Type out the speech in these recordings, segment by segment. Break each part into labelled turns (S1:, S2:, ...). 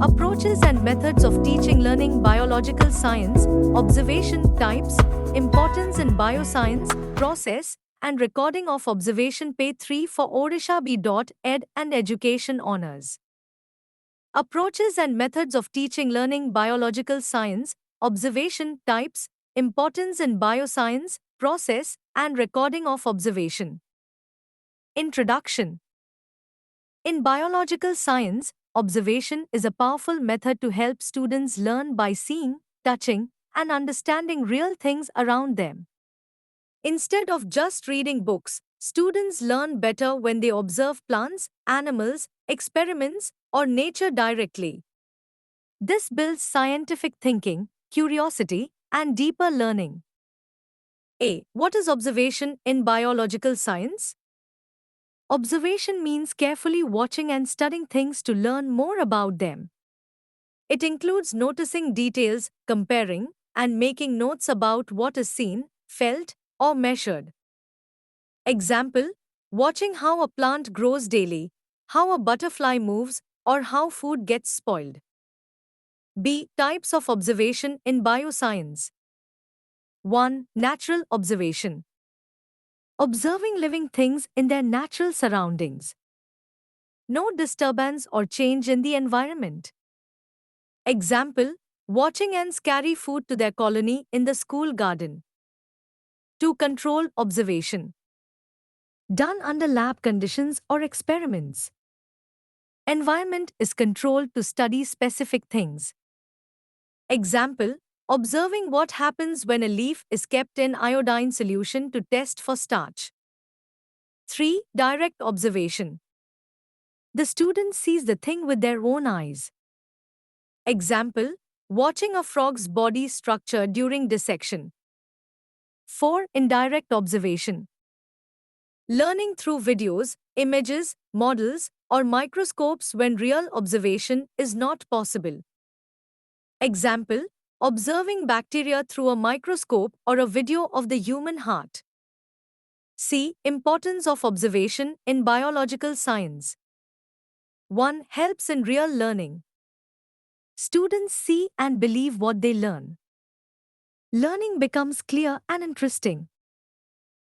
S1: Approaches and methods of teaching learning biological science, observation types, importance in bioscience, process, and recording of observation pay 3 for Odisha B.Ed and Education Honours. Approaches and methods of teaching learning biological science, observation types, importance in bioscience, process, and recording of observation. Introduction. In biological science, observation is a powerful method to help students learn by seeing, touching, and understanding real things around them. Instead of just reading books, students learn better when they observe plants, animals, experiments, or nature directly. This builds scientific thinking, curiosity, and deeper learning. A. What is observation in biological science? Observation means carefully watching and studying things to learn more about them. It includes noticing details, comparing, and making notes about what is seen, felt, or measured. Example: watching how a plant grows daily, how a butterfly moves, or how food gets spoiled. B. Types of observation in bioscience. 1. Natural observation. Observing living things in their natural surroundings. No disturbance or change in the environment. Example: watching ants carry food to their colony in the school garden. 2. Control observation. Done under lab conditions or experiments. Environment is controlled to study specific things. Example: observing what happens when a leaf is kept in iodine solution to test for starch. 3. Direct observation. The student sees the thing with their own eyes. Example: watching a frog's body structure during dissection. 4. Indirect observation. Learning through videos, images, models, or microscopes when real observation is not possible. Example: observing bacteria through a microscope or a video of the human heart. C. Importance of observation in biological science. 1. Helps in real learning. Students see and believe what they learn. Learning becomes clear and interesting.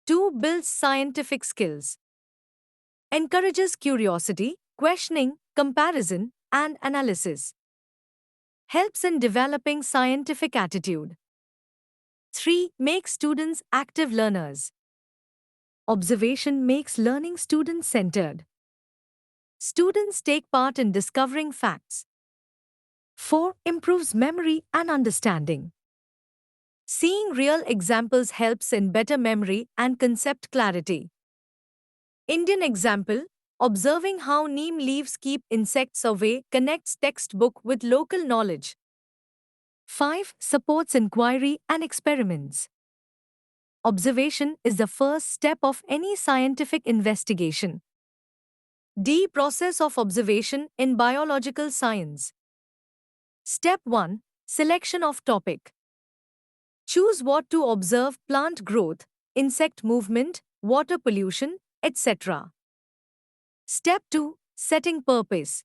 S1: 2. Builds scientific skills. Encourages curiosity, questioning, comparison, and analysis. Helps in developing scientific attitude. 3. Makes students active learners. Observation makes learning student-centered. Students take part in discovering facts. 4. Improves memory and understanding. Seeing real examples helps in better memory and concept clarity. Indian example: observing how neem leaves keep insects away connects textbook with local knowledge. 5. Supports inquiry and experiments. Observation is the first step of any scientific investigation. D. Process of observation in biological science. Step 1. Selection of topic. Choose what to observe: plant growth, insect movement, water pollution, etc. Step 2. Setting purpose.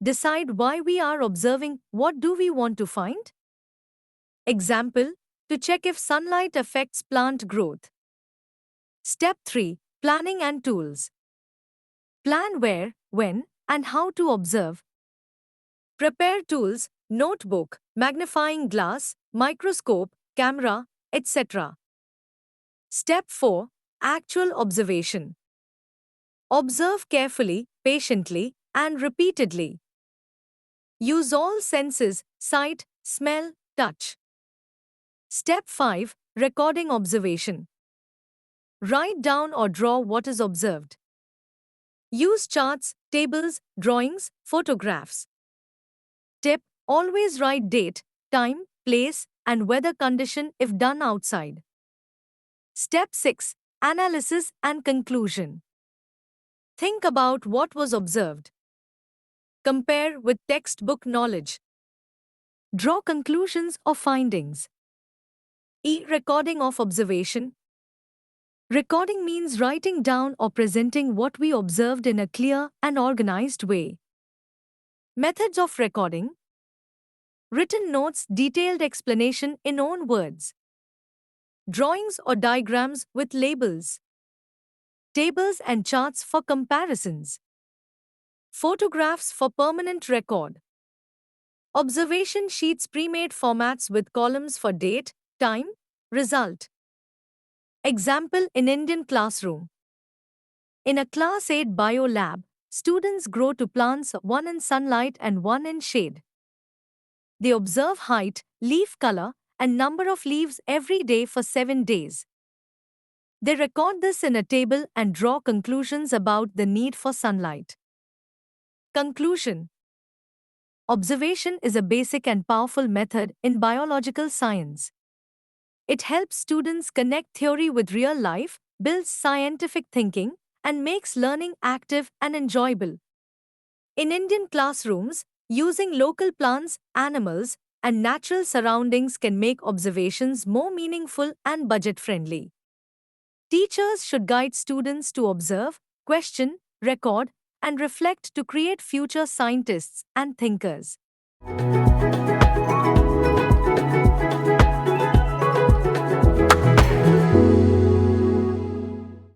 S1: Decide why we are observing. What do we want to find? Example: to check if sunlight affects plant growth. Step 3. Planning and tools. Plan where, when, and how to observe. Prepare tools: notebook, magnifying glass, microscope, camera, etc. Step 4. Actual observation. Observe carefully, patiently, and repeatedly. Use all senses: sight, smell, touch. Step 5. Recording observation. Write down or draw what is observed. Use charts, tables, drawings, photographs. Tip: always write date, time, place, and weather condition if done outside. Step 6. Analysis and conclusion. Think about what was observed. Compare with textbook knowledge. Draw conclusions or findings. E. Recording of observation. Recording means writing down or presenting what we observed in a clear and organized way. Methods of recording. Written notes, detailed explanation in own words. Drawings or diagrams with labels. Tables and charts for comparisons. Photographs for permanent record. Observation sheets, pre-made formats with columns for date, time, result. Example in Indian classroom. In a Class 8 bio lab, students grow two plants, one in sunlight and one in shade. They observe height, leaf color, and number of leaves every day for 7 days. They record this in a table and draw conclusions about the need for sunlight. Conclusion. Observation is a basic and powerful method in biological science. It helps students connect theory with real life, builds scientific thinking, and makes learning active and enjoyable. In Indian classrooms, using local plants, animals, and natural surroundings can make observations more meaningful and budget-friendly. Teachers should guide students to observe, question, record, and reflect to create future scientists and thinkers.